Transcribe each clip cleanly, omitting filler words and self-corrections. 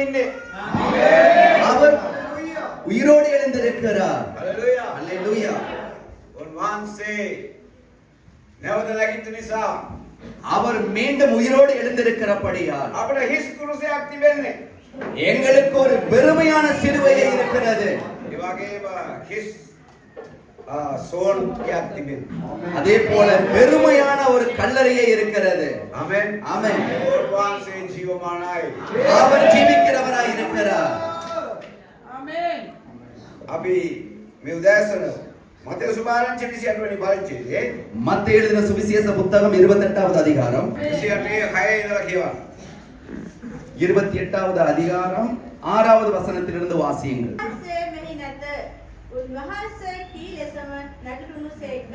ඉන්නේ. அவர் உயிரோடு எழுந்திருக்கிறார். හලෙලූයා. அல்லேலூயா. උන්වහන්සේ නැවත නැගිට නිසා அவர் மீண்டும் உயிரோடு எழுந்திருக்கிறபடியால் අපිට හිස් කුරුසයක් තිබෙන්නේ. எங்களுக்கு ஒரு பெருமையான சிலுவையே இருக்கிறது. ඒ වගේම හිස් සෝන් යක් තිබෙනවා. அதே போல பெருமையான ஒரு கல்லறையே இருக்கிறது. ආමෙන්. ஆமென். උන්වහන්සේ ජීවමානයි. அவர் ஜீவிக்கிறவராய் இருக்கிறார். Amen. අපි මේ උදෑසන මතේ සුභාරංචි 28 වෙනි පරිච්ඡේදයේ மத்தேயு எழுதின சுவிசேஷ புத்தகம் 28வது அதிகாரம் 28 ඉඳලා කියවන්න. 28வது அதிகாரம் 6வது வசனத்திலிருந்து வாசியுங்கள். උන්වහන්සේ මෙහි නැත. උන්වහන්සේ කී ලෙසම නැගිටුණු සේක.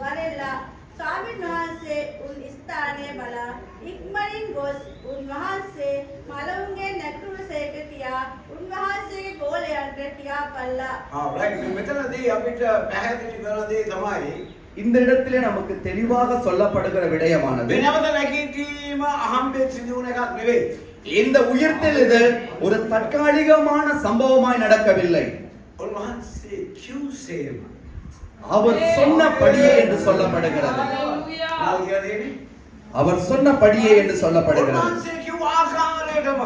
වරෙල්ලා ස්වාමීන් වහන්සේ උන් ස්ථානයේ බලා ඉක්මනින් ගොස් උන්වහන්සේ මලවුන්ගේ නැගිටුණු සේක කියා උන්වහන්සේගේ ගෝලයන්ට කියා පල්ලා. රයිට් මෙතනදී අපිට පැහැදිලි කරන දේ තමයි இந்த இடத்திலே நமக்கு தெளிவாக சொல்லப்படுகிற விடயமானது මේ නැවත නැගීම අහම්බෙන් සිදු වුණ එකක් නෙවෙයි. இந்த உயிர்த்தெழுதல் ஒரு தற்காலிகமான சம்பவமாய் நடக்கவில்லை. උන්වහන්සේ කිව්සේම அவர் சொன்னபடியே என்று சொல்லப்படுகிறது. Hallelujah. නාල් කියලා දෙන්නේ. அவர் சொன்னபடியே என்று சொல்லப்படுகிறது. උන්වහන්සේ කිව්ව ආකාරයටම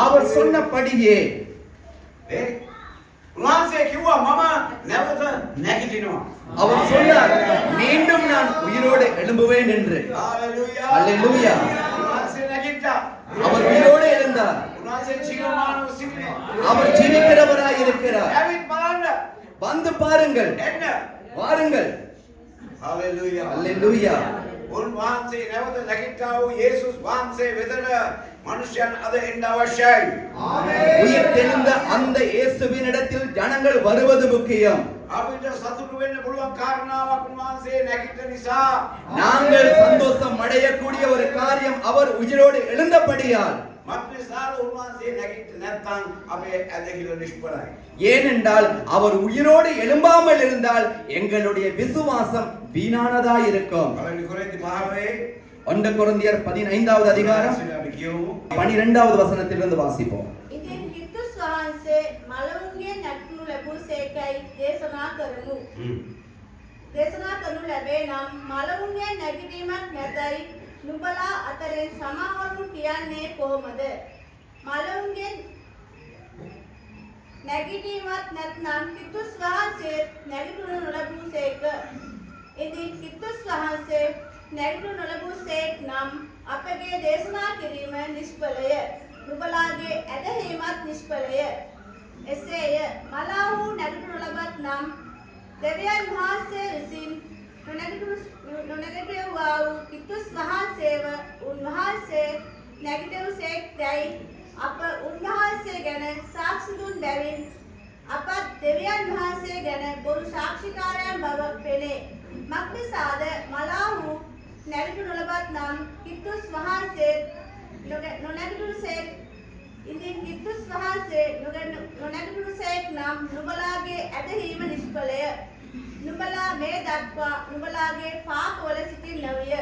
அவர் சொன்னபடியே ඒ උන්වහන්සේ කිව්වා මම නැවත නැගිටිනවා. அவர் சொன்னார், மீண்டும் நான் உயிரோடு எழும்புவேன் என்று. හalleluya. அல்லேலூயா. උන්වහන්සේ නැගිට්ටා. அவர் உயிரோடு எழுந்தார். උන්වහන්සේ ජීවමානව සිටිනවා. அவர் ஜீவிக்கிறவராய் இருக்கிறார். ඇවිත් බලන්න. வந்து பாருங்கள், එන්න. வாருங்கள். හalleluya. அல்லேலூயா. උන්වහන්සේ නැවත නැගිට්ටා වූ යේසුස් වහන්සේ වෙතට මනුෂ්‍යයන් අද එන්න අවශ්‍යයි. உயிர் தெழுந்த அந்த இயேசுவின் இடத்தில் ஜனங்கள் வருவது முக்கியம். අපිට සතුටු වෙන්න පුළුවන් කාරණාවක් උන්වහන්සේ නැගිට නිසා நாங்கள் சந்தோஷம் அடையக்கூடிய ஒரு காரியம் அவர் உயிரோடு எழுந்தபடியால். මත්නිසාර උන්වහන්සේ නැගිට නැත්නම් අපේ ඇදහිල්ල නිෂ්ඵලයි. ஏனென்றால் அவர் உயிரோடு எழும்பாமல் இருந்தால் எங்களுடைய விசுவாசம் வீணானதாய் இருக்கும். පළවෙනි කොරින්ති 5 1 கொரிந்தியர் 15வது அதிகாரம் අපි කියමු 12வது வசனத்திலிருந்து வாசிப்போம். ඉතින් කිත්තුස් වහන්සේ මලවුන්ගේ නැගිටුණු ලැබූ සේකයි දේශනා කරමු. දේශනා කරනු ලැබේ නම් මලවුන්ගේ නැගිටීමක් නැතයි නුඹලා අතරින් සමහරු කියන්නේ කොහොමද? මලවුන්ගේ නැගිටීමක් නැත්නම් කිත්තුස් වහන්සේ නැගිටුණු නොලබූ සේක. ඉතින් කිත්තුස් වහන්සේ නැගිටුණු නොලබූ සේක් නම් අපගේ දේශනා කිරීම නිෂ්ඵලය. නුඹලාගේ ඇදහිීමත් නිෂ්ඵලය. එසේය මලාහු නැගිටුණු නොලබත් නම් දෙවියන් වහන්සේ විසින් නොනැගිටුවා වූ කිත්තුස් වහන්සේව උන්වහන්සේ නැගිටවූ සේක් දැයි අප උන්වහන්සේ ගැන සාක්ෂි දුන් බැවින් අපත් දෙවියන් වහන්සේ ගැන බොරු සාක්ෂිකාරයන් බව පෙනේ. මක්නිසාද මලාහු නැගිටුණු නොලබත් නම් කිත්තුස් වහන්සේ නොනැගිටුණු සේක්. ඉතින් කිත්තුස් වහන්සේ නොනැගිටුණු සේක් නම් නුඹලාගේ ඇදහිීම නිෂ්ඵලය. නුඹලා මේ දක්වා නුඹලාගේ පාපවල සිටින්නවිය.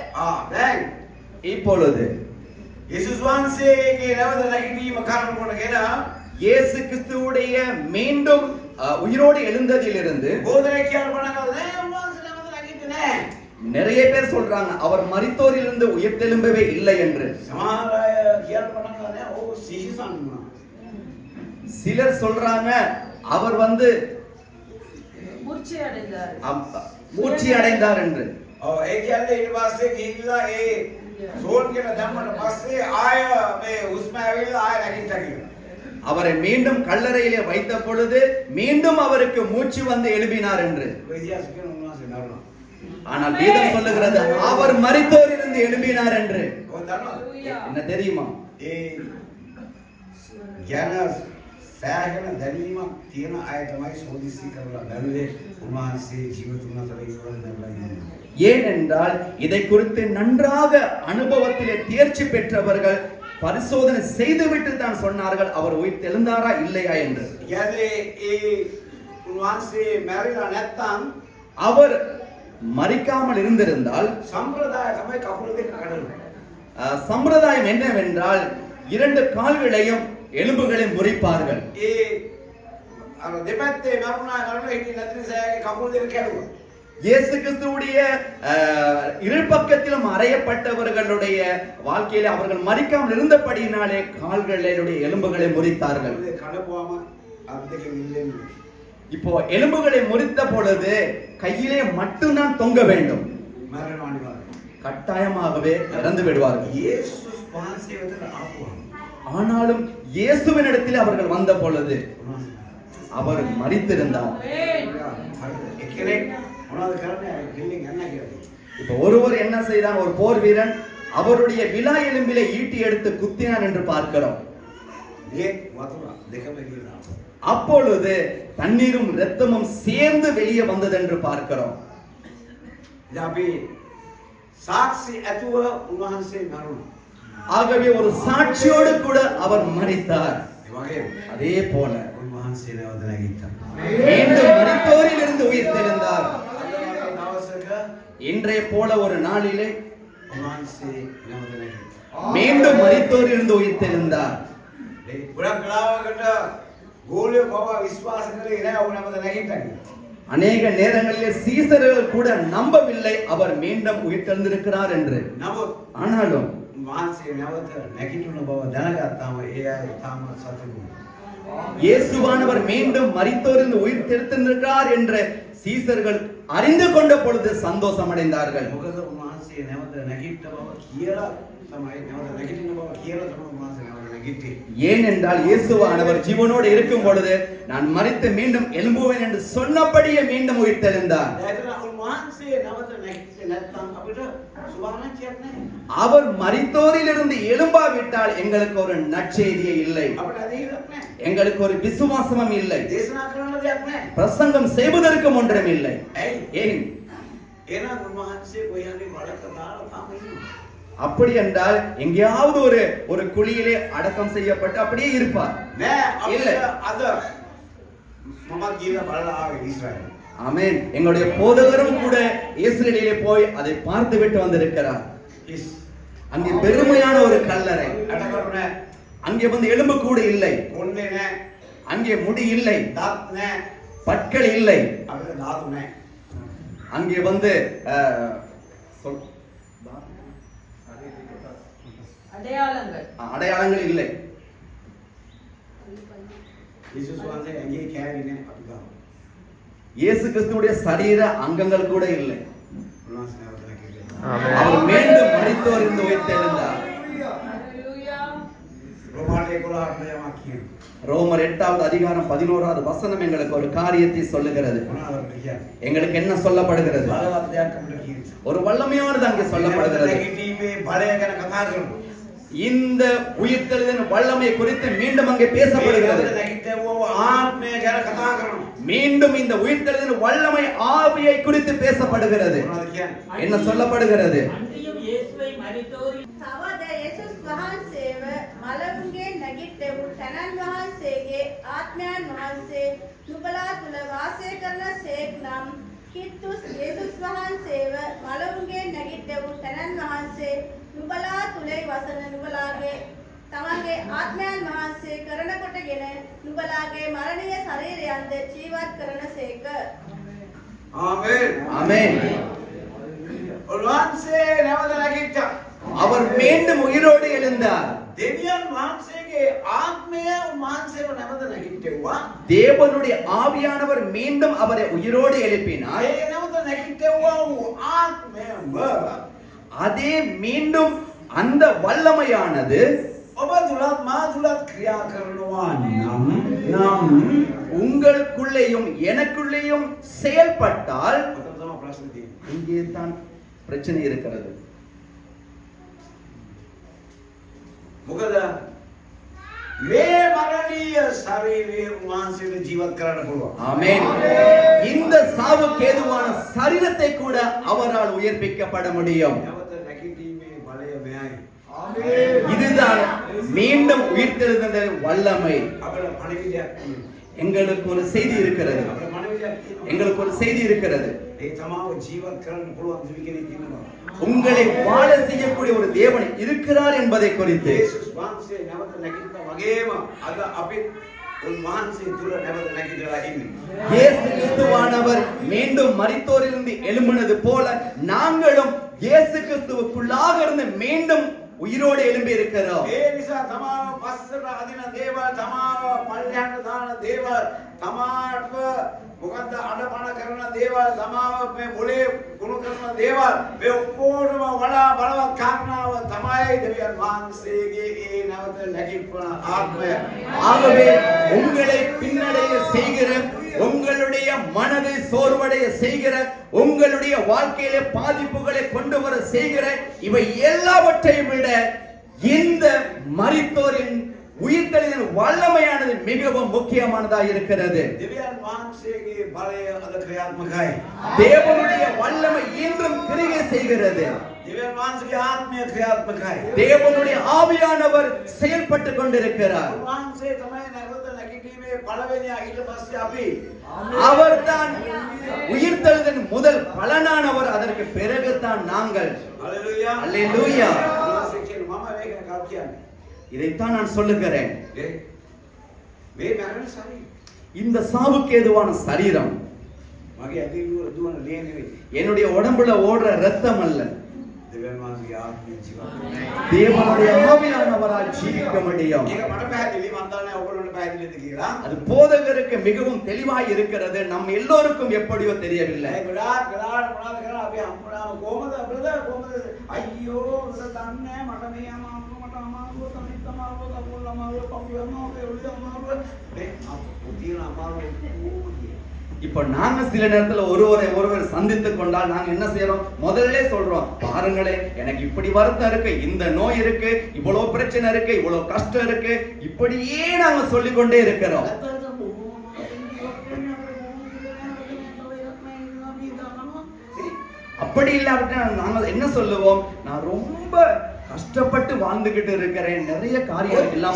දැන් இப்பொழுது යේසුස් වහන්සේගේ නැවත නැගිටීම කාරණා කොටගෙන இயேசு கிறிஸ்துவுடைய மீண்டும் உயிரோடு எழுந்ததிலிருந்து බෝධනය කියන්න පටන් ගත්තා. නෑ උන්වහන්සේ නැවත නැගිටින්නේ නෑ. நிறைய பேர் சொல்றாங்க அவர் மரித்தோரிலிருந்து உயிர் தெழும்பவே இல்லை என்று. සමහර අය කියන්න පටන් ගත්තා නෑ ඕ සිහිසන් වුණා. சிலர் சொல்றாங்க அவர் மூர்ச்சை அடைந்தார். மூச்சு அடைந்தார் என்று. ඔව් ඒ කියන්නේ ඊට පස්සේ ගිහිල්ලා ඒ සෝන් කියන ධම්මන පස්සේ ආය මේ හුස්ම ඇවිල්ලා ආය නැගිට්ටා කියලා. அவரை மீண்டும் கல்லறையிலே வைத்த பொழுது மீண்டும் அவருக்கு மூச்சு வந்து எழுப்பினார் என்று. විද්‍යාස කියන උන්වහන්සේ නරුණා. ஆனால் வேதம் சொல்லுகிறது அவர் மரித்தோரிலிருந்து எழுப்பினார் என்று. ඔව් දන්නවද? என்ன தெரியுமா? ඒ යන සෑහෙන දැනීමක් තියෙන අය තමයි සෝදිසි කරලා බැලුවේ උන්වහන්සේ ජීවිතුන් අතර ඉවරන නැබලයි. ஏனென்றால் இதை குறித்து நன்றாக அனுபவத்திலே தேர்ச்சி பெற்றவர்கள் பரிசோதனை செய்துவிட்டு தான் சொன்னார்கள் அவர் உயிர் தெழுந்தாரா இல்லையா என்று. යන්නේ ඒ උන්වහන්සේ මැරිලා නැත්තම් அவர் மரிக்காமல் இருந்திருந்தால் සම්ප්‍රදාය තමයි කකුල දෙක කඩනවා. சம்பிரதாயம் என்னவென்றால் இரண்டு கால்களையும் எலும்புகளை முறிப்பார்கள். ඒ අර දෙපැත්තේ මරුණා හිටිය නැති නිසා එයාගේ කකුල් දෙක කැඩුවා. இயேசு கிறிஸ்துவுடைய இருபக்கத்திலும் அறையப்பட்டவர்களுடைய வாழ்க்கையில அவர்கள் மரிக்காமல் இருந்தபடியினாலே கால்களுடைய எலும்புகளை முறித்தார்கள். කඩපුවාම අත් දෙකෙන් ඉල්ලෙන්නේ. இப்போ எலும்புகளை முறித்த பொழுது கையிலே மட்டும்தான் தொங்க வேண்டும். මරණවා අනිවාර්යයි. கட்டாயமாகவே இறந்து விடுவார்கள். යේසුස් වහන්සේ වෙතට ආපුවාම ஆனாலும் இயேசுவினிடத்தில் அவர்கள் வந்த பொழுது அவர் மரித்திருந்தார். එක්කෙනෙක් මොනවද කරන්නේ? ඩිල්ලින් යන්න කියලා. இப்போ ஒருவர் என்ன செய்தான்? ஒரு போர் வீரன் அவருடைய விலா எலும்பிலே ஈட்டி எடுத்து குத்தினான் என்று பார்க்கிறோம். මේ වතුර දෙකම ගිරනවා. அப்பொழுது தண்ணீரும் இரத்தமும் சேர்ந்து வெளியே வந்தது என்று பார்க்கிறோம். ඉතින් අපි සාක්ෂි ඇතුව උන්වහන්සේ මරුණා. ஆகவே ஒரு சாட்சியோடு கூட அவர் மரித்தார். ඒ වගේම அதே போல උන්වහන්සේ නැවත නැගිට්ටා. மீண்டும் மரித்தோரிலிருந்து உயிர்த்தெழுந்தார். අද වගේ දවසක இன்றைய போல ஒரு நாளிலே උන්වහන්සේ නැවත නැගිට්ටා. மீண்டும் மரித்தோரிலிருந்து உயிர்த்தெழுந்தார். ඒ ගොඩක් කලාවකට ගෝලිය පවා විශ්වාස කරේ නෑ ਉਹ නැවත නැගිට්ටා කියලා. அநேக நேரங்களிலே சீசர்கள் கூட நம்பவில்லை அவர் மீண்டும் உயிர்த்தெழுந்திருக்கிறார் என்று. නමුත් ஆனாலும் උන්වහන්සේ නැවත නැගිටින බව දැනගත්තාම ඒ අය තාම සතුටු වුණා. இயேசுவானவர் மீண்டும் மரித்தோரிலிருந்து உயிர்த்தெழுந்திருக்கிறார் என்று சீசர்கள் அறிந்து கொண்ட பொழுது சந்தோஷம் அடைந்தார்கள். මොකද උන්වහන්සේ නැවත නැගිට්ට බව කියලා තමයි නැවත නැගිටින බව කියලා තමයි උන්වහන්සේ නැවත නැගිට්ටේ. ஏனென்றால் இயேசுவானவர் ஜீவனோடு இருக்கும் பொழுது நான் மரித்து மீண்டும் எழும்புவேன் என்று சொன்னபடியே மீண்டும் உயிர்த்தெழுந்தார். ඒතර උන්වහන්සේ නැවත නැගිට්ටේ නැත්නම් අපිට සුභාරංචියක් නැහැ. அவர் மரித்தோரிலிருந்து எழும்பாவிட்டால் எங்களுக்கு ஒரு நற்செய்தியே இல்லை. අපිට අදහිරක් නැහැ. எங்களுக்கு ஒரு விசுவாசமும் இல்லை. දේශනා කරන්න දෙයක් නැහැ. பிரசங்கம் செய்வதற்கும் ஒன்றும் இல்லை. ඇයි? ஏன்? එහෙනම් උන්වහන්සේ කොහේ වලක දාලා තාම ඉන්නවා. அப்படி என்றால் எங்கேயாவது ஒரு குழியிலே அடக்கம் செய்யப்பட்டு அப்படியே இருப்பார். නෑ இல்லை. අපිට අද මම ගිහලා බලලා ආවේ ඊශ්‍රායල්. ஆமென். எங்களுடைய போதகரும் கூட இஸ்ரேலிலே போய் அதை பார்த்து விட்டு வந்திருக்கிறார். ඉස් அங்கே பெருமையான ஒரு கல்லறை. අටකරු නෑ. அங்கே வந்து எலும்பு கூட இல்லை. කොණ්ඩේ නෑ. அங்கே முடி இல்லை. දත් නෑ. பற்கள் இல்லை. අපිට ධාතු නෑ. அங்கே வந்து அடையாளங்கள் அடையாளங்கள் இல்லை. යේසුස් වහන්සේ ඇඟේ කෑලි නෑ අපි ගාව. இயேசு கிறிஸ்துவுடைய சரீர அங்கங்கள் கூட இல்லை. උන්වහන්සේ නැවත නැගිට්ටා. அவர் மீண்டும் மரித்தோரிலிருந்து உயிர்த்தெழுந்தார். ஹalleluya රෝමාට 11ට යමක් කියනවා. ரோமர் 8வது அதிகாரம் 11வது வசனம் எங்களுக்கு ஒரு காரியத்தை சொல்லுகிறது. මොනවද කියන්නේ? எங்களுக்கு என்ன சொல்லப்படுகிறது? බලවත් දෙයක් අපිට කියනවා. ஒரு வல்லமையானது அங்கே சொல்லப்படுகிறது. නැගිටීමේ බලය ගැන කතා කරනවා. இந்த உயிர்த்தெழுதலின் வல்லமை குறித்து மீண்டும் அங்கே பேசப்படுகிறது. නැගිටවෝ ආත්මය ගැන කතා කරනවා. மீண்டும் இந்த உயிர்த்தெழுதலின் வல்லமை ஆவியை குறித்து பேசப்படுகிறது. මොනවද කියන්නේ? என்ன சொல்லப்படுகிறது? அன்றியும் இயேசுவை மரித்தோரில் තවද යේසුස් වහන්සේව මලවුන්ගේ නැගිට්ටෙව් තනන් වහන්සේගේ ආත්මයන් වහන්සේ නුඹලා තුල වාසය කරන සේක් නම් කිත්තුස් යේසුස් වහන්සේව මලවුන්ගේ නැගිට්ටෙව් තනන් වහන්සේ නුඹලා තුලේ වසන නුඹලාගේ තමන්ගේ ආත්මයන් වහන්සේ කරන කොටගෙන නුඹලාගේ මරණීය ශරීරයන්ද ජීවත් කරන සේක. ආමේන්. ஆமென். උන්වහන්සේ නැවත නැගිට්ටා. அவர் மீண்டும் உயிரோடு எழுந்தார். දෙවියන් වහන්සේගේ ආත්මය උන්වහන්සේව නැවත නැගිට්ටෙව්වා. தேவனுடைய ஆவியானவர் மீண்டும் அவரை உயிரோடு எழுப்பினார். ඒ නැවත නැගිට්ටෙව්වා වූ ආත්මයම அதே மீண்டும் அந்த வல்லமையானது ඔබ තුලත් මා තුලත් ක්‍රියා කරනවා නම් உங்களுக்குள்ளேயும் எனக்குள்ளேயும் செயல்பட்டால் ඔතන තමයි ප්‍රශ්නේ තියෙන්නේ. இங்கே தான் பிரச்சனை இருக்கிறது. මොකද මේ මරණීය ශරීරයේ උන්වහන්සේට ජීවත් කරන්න පුළුවන්. ஆமென். இந்த சாவுக்கு ஏதுவான சரீரத்தை கூட அவரால் உயிர்ப்பிக்கப்பட முடியும். නැවත නැගිටීමේ බලය මෙයයි. இதுதான் மீண்டும் உயிர்த்தெழுதலின் வல்லமை. අපිට පණිවිඩයක් තියෙනවා. எங்களுக்கு ஒரு செய்தி இருக்கிறது. අපේ මනෝවිද්‍යාවක් තියෙනවා. எங்களுக்கு ஒரு செய்தி இருக்கிறது. ඒ තමාව ජීවත් කරන්න පුළුවන් දෙවි කෙනෙක් ඉන්නවා. உங்களை வாழ செய்யக்கூடிய ஒரு தேவன் இருக்கிறார் என்பதை குறித்து යේසුස් වහන්සේ නැවත නැගිට්ටා වගේම අද අපි උන්වහන්සේ තුල නැවත නැගිටලා ඉන්නේ. இயேசு கிறிஸ்துவானவர் மீண்டும் மரித்தோரிலிருந்து எழும்பினது போல நாங்களும் இயேசு கிறிஸ்துவுக்குள்ளாக இருந்து மீண்டும் உயிரோடு எழும்பி இருக்கிறோம். ඒ නිසා තමාව පස්සට අදින දේවල්, තමාව පල්ලෙහාට දාන දේවල්, තමාට මොකද්ද අඩපණ කරන දේවල්, තමාව මේ මොලේ කුණු කරන දේවල්, මේ ඔක්කොටම වඩා බලවත් කාරණාව තමයි දෙවියන් වහන්සේගේ ඒ නැවත නැගිට්පන ආත්මය. ஆகவே உங்களை பின்னடைய செய்கிற, உங்களுடைய மனதை சோர்வடைய செய்கிற, உங்களுடைய வாழ்க்கையிலே பாதிப்புகளை கொண்டு வர செய்கிற இவை எல்லாவற்றையும் விட இந்த மரித்தோரின் உயிர்த்தெழுதலின் வல்லமையானது மிகவும் முக்கியமானதாக இருக்கிறது. දෙවියන් වහන්සේගේ බලය අද ක්‍රියාත්මකයි. தேவனுடைய வல்லமை இன்றும் கிரியை செய்கிறது. දෙවියන් වහන්සේගේ ආත්මය ක්‍රියාත්මකයි. தேவனுடைய ஆவியானவர் செயல்பட்டு கொண்டிருக்கிறார். උන්වහන්සේ තමයි නැවත නැගිටීමේ පළවෙනියා. ඊට පස්සේ අපි அவர்தான் உயிர்த்தெழுதலின் முதல் பலனானவர். அதற்கு பிறகுதான் நாங்கள். හලෙලූයා. அல்லேலூயா. උන්වහන්සේ කියන මම මේක කවුද කියන්නේ? இதைத்தான் நான் சொல்லுகிறேன். මේ මරණ ශරීරය இந்த சாவுக்கு ஏதுவான சரீரம் මගේ ඇදහිල්ල දුවන ලේ නෙවෙයි. என்னுடைய உடம்புல ஓடுற ரத்தம் அல்ல. දෙවියන් වහන්සේගේ ආත්මය ජීවත්. தேவனுடைய ஆவியானவரால் ஜீவிக்க முடியும். ඒක මට පැහැදිලි. මම දන්නේ ඔයගොල්ලන්ට පැහැදිලිද කියලා. அது போதகருக்கு மிகவும் தெளிவாய் இருக்கிறது. நம்ம எல்லோருக்கும் எப்படியோ தெரியவில்லை. ඒ ගොඩාක් ගලාට මොනවද කරලා අපි හම්බුනාම කොහමද බ්‍රදර් කොහමද අයියෝ මට දන්නේ මට මේ අමාරුව මට අමාරුව තමයි අමාරුව කකුල් අමාරුව පපුව අමාරුව ඔළුව අමාරුව මේ අපුතින අමාරුව இப்போ நாங்க சில நேரத்துல ஒருவர் சந்தித்துக் கொண்டால் நாங்க என்ன செய்யறோம்? முதல்ல சொல்றோம், பாருங்களே எனக்கு இப்படி வருத்தம் இருக்கு, இந்த நோய் இருக்கு, இவ்வளவு பிரச்சனை இருக்கு, இவ்வளவு கஷ்டம் இருக்கு, இப்படியே நாங்க சொல்லிக் கொண்டே இருக்கிறோம். அப்படி இல்லாவிட்டா நாங்க என்ன சொல்லுவோம்? நான் ரொம்ப கஷ்டப்பட்டு வாழ்ந்துகிட்டு இருக்கிறேன், நிறைய காரியம் இல்லாம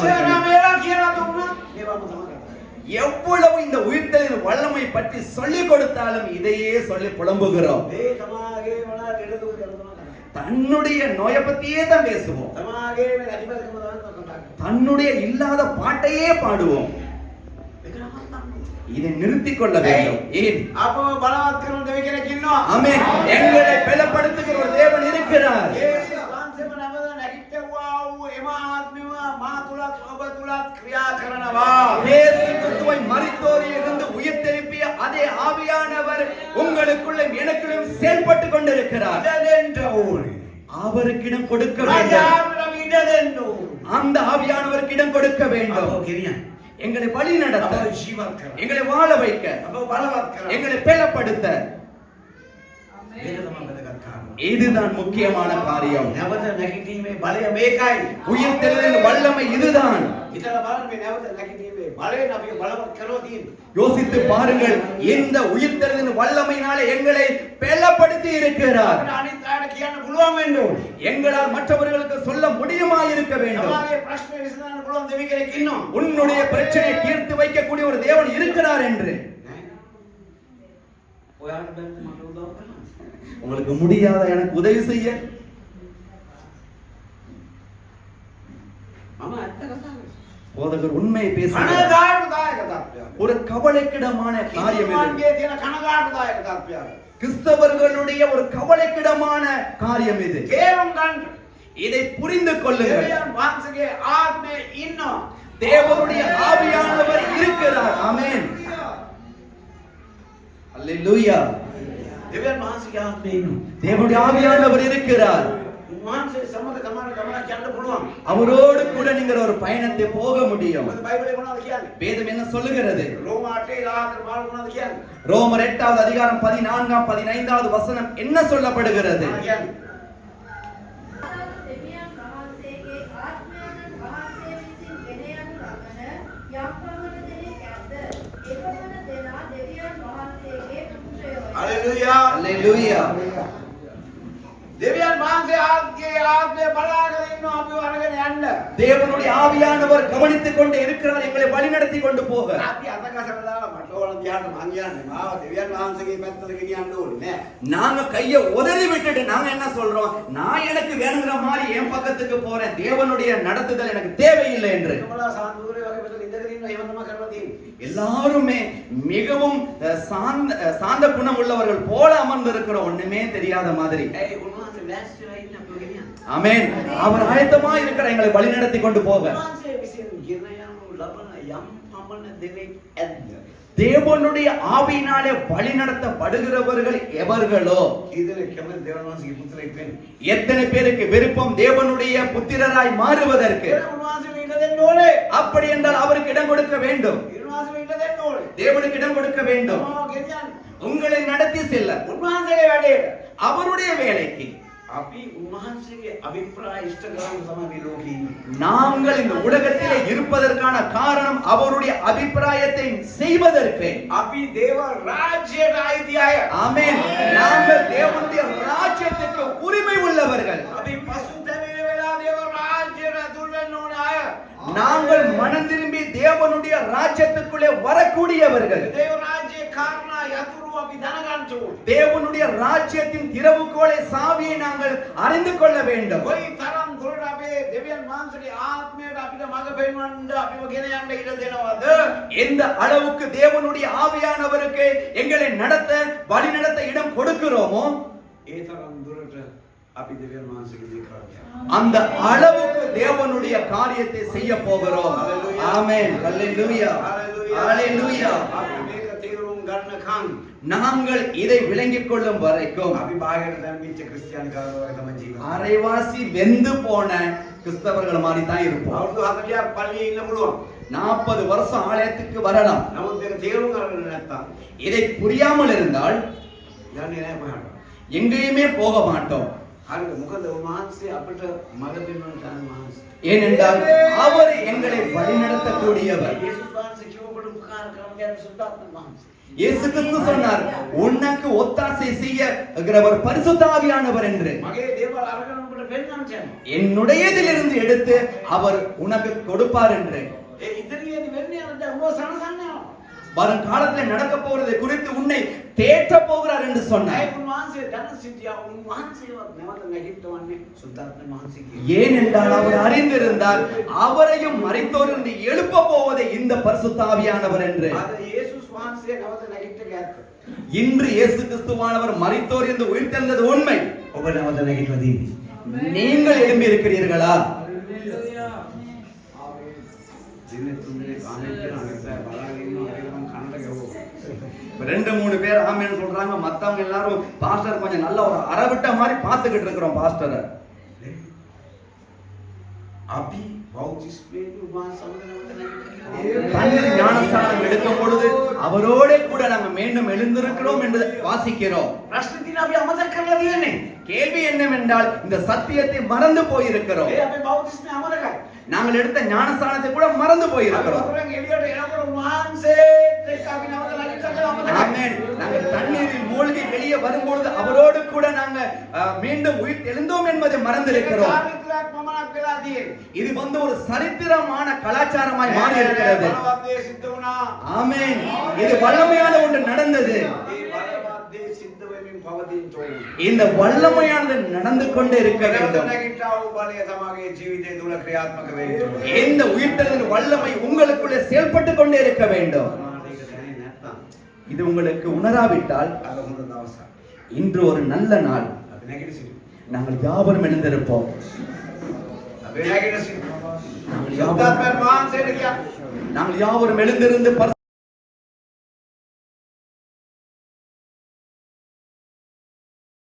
எவ்வளவு இந்த உயிர்த்தெழுதலின் வல்லமை பற்றி சொல்லிக் கொடுத்தாலும் இதையே சொல்லி புலம்புகிறோம். தன்னுடைய நோயை பத்தியே தான் பேசுவோம். தன்னுடைய இல்லாத பாட்டையே பாடுவோம். இதை நிறுத்திக் கொள்ள வேண்டும். ஏன்? அப்போ பலவத்கரன் தேவி කෙනෙක් ඉන්නවා. ஆமென். எங்களை பலப்படுத்துகிற ஒரு தேவன் இருக்கிறார். යේසුස් වහන්සේම නැවත නැගිට්ටුවා වූ එම ආත්මය මා තුලත් ඔබ තුලත් ක්‍රියා කරනවා. இயேசு கிறிஸ்துவை மரித்தோரிலிருந்து உயிர்த்தெழுப்பிய அதே ஆவியானவர் உங்களுக்குள்ள எனக்குள்ளும் செயல்பட்டு கொண்டிருக்கிறார். ඉඩදෙන්න ඕනේ. அவருக்கு இடம் கொடுக்க வேண்டும். ராஜාவிடம் ඉඩදෙන්න ඕනේ. அந்த ஆவியானவருக்கு இடம் கொடுக்க வேண்டும். අපෝ ගෙනියන්න. எங்களை வழி நடத்த, අපෝ ජීවත් කරන්න. எங்களை வாழ வைக்க, අපෝ බලවත් කරන්න. எங்களை பலப்படுத்த, මේක තමයි වැදගත් කාරණා. இதுதான் முக்கியமான காரியம். නැවත නැගිටීමේ බලය මේකයි. உயிர்த்தெழுதலின் வல்லமை இதுதான். හිතලා බලන්න මේ නැවත නැගිටීමේ බලයෙන් අපි බලවත් කරලා තියෙන්නේ. யோசித்து பாருங்கள், இந்த உயிர்த்தெழுதலின் வல்லமையினாலே எங்களை பலப்படுத்தி இருக்கிறார். අපිට අනිත් අයට කියන්න පුළුවන් වෙන්න ඕනේ. எங்களால் மற்றவர்களுக்கு சொல்ல முடியுமா இருக்க வேண்டும். තමගේ ප්‍රශ්න විසඳන්න පුළුවන් දෙවි කෙනෙක් ඉන්නවා. உன்னுடைய பிரச்சனையை தீர்த்து வைக்கக்கூடிய ஒரு தேவன் இருக்கிறார் என்று. ඔයාට බැලුම් මට උදව් කරන්න. உங்களுக்கு முடியாத எனக்கு உதவி செய்ய? මම ඇත්ත කතා කරන්නේ. போதகர் உண்மையை பேசுகிறார். කනගාටුදායක තත්ත්වයක්. ஒரு கவலைக்கிடமான காரியம் இது. ඉස්ලාම්ගේ තියෙන කනගාටුදායක තත්ත්වයක්. கிறிஸ்தவர்களுடைய ஒரு கவலைக்கிடமான காரியம் இது. තේරුම් ගන්න. இதை புரிந்து கொள்ளுங்கள். දෙවියන් වහන්සේගේ ආත්මය ඉන්නවා. தேவனுடைய ஆவியானவர் இருக்கிறார். ஆமென். அல்லேலூயா. දෙවියන් වහන්සේගේ ආත්මය ඉන්නවා. தேவனுடைய ஆவியானவர் இருக்கிறார். උන්වහන්සේ සමග තමයි ගමනක් යන්න පුළුවන්. அவரோடு கூட நீங்கள் ஒரு பயணத்தை போக முடியும். මොකද බයිබලේ මොනවද කියන්නේ? வேதம் என்ன சொல்லுகிறது? රෝම 8:14 මාල් මොනවද කියන්නේ? ரோமர் 8வது அதிகாரம் 14ஆம் 15வது வசனம் என்ன சொல்லப்படுகிறது? මොනවද කියන්නේ? දෙවියන් වහන්සේගේ ආත්මයන් වහන්සේ විසින් ගෙන යනු ලබන යම් පමණ දෙනෙක් ඇත. ඒ පමණ දෙනා දෙවියන් වහන්සේගේ පුත්‍රයෝය. හලෙලූයා. அல்லேலூயா. දෙවියන් වහන්සේ ආත්මය බලාගෙන ඉන්නවා අපිව අරගෙන යන්න. தேவனுடைய ஆவியானவர் கவனித்துக் கொண்டு இருக்கிறார், எங்களை வழிநடத்தி கொண்டு போக. අපි අතකසට දාලා මට ඕන දිහාට මං යන්නේ. මාව දෙවියන් වහන්සේගේ පැත්තට ගෙනියන්න ඕනේ නෑ. நாங்க கைய உதறி விட்டுட்டு நாங்க என்ன சொல்றோம், நான் எனக்கு வேணுங்கிற மாதிரி என் பக்கத்துக்கு போறேன், தேவனுடைய நடத்துதல் எனக்கு தேவையில்லை என்று. நம்மளா சாந்தூரே වගේ මෙතන ඉඳගෙන ඉන්නවා එහෙම තමයි කරලා තියෙන්නේ. எல்லாருமே மிகவும் சாந்த குணம் உள்ளவர்கள் போல அமர்ந்திருக்கிறோம், ஒண்ணுமே தெரியாத மாதிரி. ඒ උන්වහන්සේ වැස්සිලා ඉන්න අපිව ගෙනියන්න. ஆமென். அவர் ஆயத்தமா இருக்கிற எங்களை வழிநடத்தி கொண்டு போக. උන්වහන්සේ විසින් ගෙන යනු ලබන යම් පමණ දෙනෙක් ඇද්ද? தேவனுடைய ஆவியினாலே வழிநடத்தப்படுகிறவர்கள் எவர்களோ, ඊදෙනෙක් කැමති දෙවියන් වහන්සේගේ පුත්‍රයෙක් වෙන්න. எத்தனை பேருக்கு விருப்பம் தேவனுடைய புத்திரராய் மாறுவதற்கு? ඒක උන්වහන්සේ ඉන්න දෙන්න ඕනේ. அப்படி என்றால் அவருக்கு இடம் கொடுக்க வேண்டும், උන්වහන්සේ ඉන්න දෙන්න ඕනේ. தேவனுக்கு இடம் கொடுக்க வேண்டும். මාව ගෙනියන්න. உங்களை நடத்தி செல்ல උන්වහන්සේගේ වැඩේට அவருடைய வேலைக்கு අපි උන්වහන්සේගේ අභිප්‍රාය ඉෂ්ට කරගෙන තමයි මේ ලෝකේ ඉන්නේ. நாங்கள் இந்த உலகத்திலே இருப்பதற்கான காரணம் அவருடைய அபிப்பிராயத்தை செய்வதற்கு. අපි දේව රාජ්‍යයට අයිති අය. ஆமென். நாங்கள் தேவனுடைய ராஜ்யத்துக்கு உரிமை உள்ளவர்கள். අපි පසුතැවිලි වෙලා දේව රාජ්‍යයට ඇතුල් වෙන්න ඕනේ අය. நாங்கள் மனம் திரும்பி தேவனுடைய ராஜ்யத்துக்குள்ளே வரக்கூடியவர்கள். දේව රාජ්‍යයේ කාරණා යතුරු අපි දැනගන්න ඕනේ. தேவனுடைய ராஜ்யத்தின் திறவுகோலை சாவியை நாங்கள் அறிந்து கொள்ள வேண்டும். කොයි තරම් දුරට අපේ දෙවියන් වහන්සේගේ ආත්මයට අපිට මඟ පෙන්වන්න අපිව ගෙන යන්න ඉඩ දෙනවද? எந்த அளவுக்கு தேவனுடைய ஆவியானவருக்கு எங்களை நடத்த வழி நடத்த இடம் கொடுக்கிறோமோ, ඒ තරම් දුරට අපි දෙවියන් වහන්සේගේ දේ කරන්නේ. அந்த அளவுக்கு தேவனுடைய காரியத்தை செய்ய போகிறோம். ஆமென். ஹல்லேலூயா. ஹல்லேலூயா. අපි මේක තේරුම් ගන්නකම් நாங்கள் இதை விளங்கிக் கொள்ளும் வரைக்கும் අපි බාහිර දැම්මිච්ච ක්‍රිස්තියානි කාරවල තමයි ජීවත්. அரைவாசி வெந்து போன கிறிஸ்தவர்கள் மாதிரி தான் இருப்போம். අවුරුදු 40ක් පල්ලියේ ඉන්න පුළුවන්. 40 வருஷம் ஆலயத்துக்கு வரலாம். නමුත් මේක තේරුම් ගන්න නැත්තම් இதை புரியாமல் இருந்தால் යන්නේ නැහැ කොහාට. எங்கேயுமே போக மாட்டோம். හරිද? මොකද උන්වහන්සේ අපිට මඟ පෙන්වන තන මහන්සිය. ஏனென்றால் அவர் எங்களை வழிநடத்தக்கூடியவர். යේසුස් වහන්සේ කිව්වකොට උපකාර කරන ගැන සුද්ධාත්ම මහන්සිය. இயேசு கிறிஸ்து சொன்னார், உனக்கு ஒத்தாசை செய்யகிறவர் பரிசுத்த ஆவியானவர் என்று. මගේ දේවල් අරගෙන ඔබට පෙන්වන්න යනවා. என்னுடையதிலிருந்து எடுத்து அவர் உனக்கு கொடுப்பார் என்று. ඒ ඉදිරියේදී වෙන්නේ යන දේ උඹ සනසන්න යනවා. வரும் காலத்தில் நடக்க போறதை குறித்து உன்னை தேற்ற போகிறார் என்று சொன்னார். ඒ උන්වහන්සේ දැන සිටියා උන්වහන්සේවත් නැවත නැගිටවන්නේ සුද්ධාත්ම මහන්සිය කියලා. ஏனென்றால் அவர் அறிந்திருந்தார் அவரையும் மரித்தோரிலிருந்து எழுப்ப போவதை இந்த பரிசுத்த ஆவியானவர் என்று. අද යේසුස් වහන්සේ නැවත නැගිට ගියත් இன்று இயேசு கிறிஸ்துவானவர் மரித்தோரிலிருந்து உயிர்த்தெழுந்தது உண்மை. ඔබ නැවත නැගිටලා තියෙන්නේ. நீங்கள் எழும்பி இருக்கிறீர்களா? දින තුනේ කාමෙන්ට අනිත් බලාගෙන ඉන්නවා ඒක මම කනට ගැහුවා. 2-3 பேர் ஆமென் சொல்றாங்க, மத்தவங்க எல்லாரும் பாஸ்டர் கொஞ்சம் நல்ல ஒரு அரவிட்ட மாதிரி பாத்துக்கிட்டு இருக்கிறோம் பாஸ்டரை. අපි බෞද්ධිස්මේ උපවාස සමග නැවත தண்ணீர் ஞானஸ்நானம் எடுக்கும் பொழுது அவரோட கூட நாங்கள் மீண்டும் எழுந்திருக்கிறோம் என்று வாசிக்கிறோம். ප්‍රශ්න තියෙන අපි අමතක කරලා තියෙන්නේ. கேள்வி என்னவென்றால் இந்த சத்தியத்தை மறந்து போயிருக்கிறோம். ඒ අපේ බෞද්ධිස්මේ අමතකයි. நாங்கள் எடுத்த ஞானஸ்நானத்தை கூட மறந்து අපි போயிருக்கிறோம். වතුරෙන් එළියට එනකොට උන්වහන්සේත් එක්ක අපි නැවත නැගිටලා අමතකයි. ஆமென். நாங்கள் தண்ணீரில் மூழ்கி வெளியே வரும்பொழுது அவரோடு கூட நாங்கள் மீண்டும் உயிர் எழுந்தோம் என்பதை மறந்திருக்கிறோம். චාරිත්‍රාක් පමණක් වෙලා තියෙන්නේ. இது வந்து ஒரு சரித்திரமான கலாச்சாரமாய் மாறி இருக்கிறது. බලවත් දේ සිද්ධ වුණා. ஆமென். இது வல்லமையான ஒன்று நடந்தது. ඒ බලවත් දේ සිද්ධ වෙමින් පවතින තෝරන. இந்த வல்லமையானது நடந்து கொண்டே இருக்க வேண்டும். නැගිට්ටා වූ බලය තමගේ ජීවිතය තුල ක්‍රියාත්මක වෙන්න. இந்த உயிர்த்தெழுதலின் வல்லமை உங்களுக்குள்ளே செயல்பட்டு கொண்டே இருக்க வேண்டும். ඒක දැනෙන්නේ නැත්තම් இது உங்களுக்கு உணராவிட்டால் අද හොඳ දවසක්. இன்று ஒரு நல்ல நாள். අපි නැගිට සිටිමු. நாங்கள் யாவரும் எழுந்திருப்போம். අපි නැගිට සිටිමු. යෝදාත්මයන් වහන්සේට කියා நாங்கள் யாவரும் எழுந்திருந்து